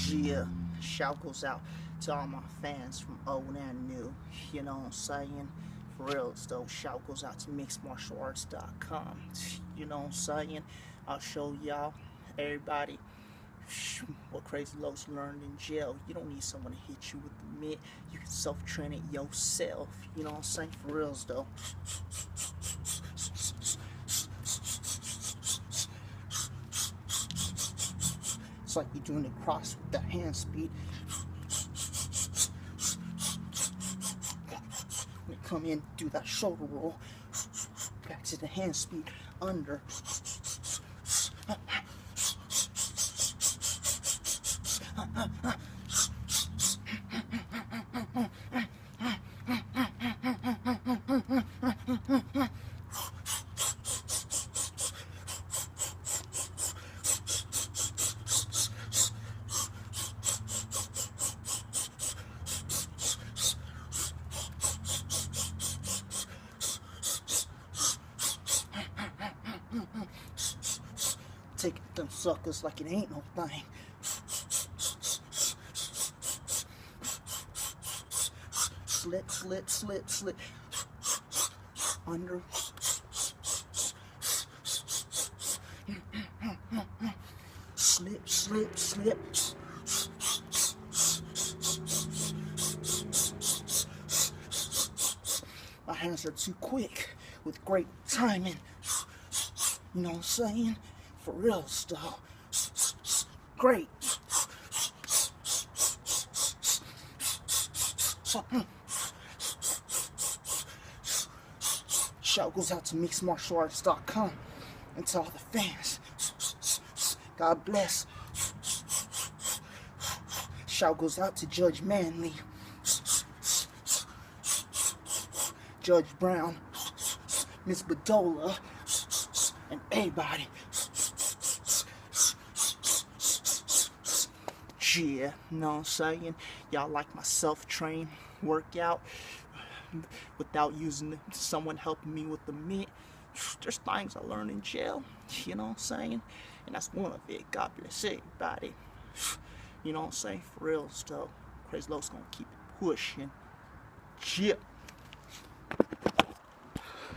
Yeah, shout goes out to all my fans from old and new. You know what I'm saying? For real though, shout goes out to mixedmartialarts.com. You know what I'm saying? I'll show y'all, everybody, what Crazie Locs learned in jail. You don't need someone to hit you with the mitt. You can self-train it yourself. You know what I'm saying? For real though. It's like you're doing the cross with the hand speed. When you come in, do that shoulder roll. Back to the hand speed. Under. Take them suckers like it ain't no thing. Slip, slip, slip, slip. Under. Slip, slip, slip. My hands are too quick with great timing. You know what I'm saying? For real stuff. Great. Shout goes out to mixedmartialarts.com and to all the fans. God bless. Shout goes out to Judge Manley, Judge Brown, Miss Bedola, and everybody. Yeah, know what I'm saying? Y'all like my self-train workout without using someone helping me with the mitt. There's things I learned in jail, you know what I'm saying? And that's one of it. God bless everybody. You know what I'm saying? For real stuff. Crazie Locs gonna keep it pushing. Yeah.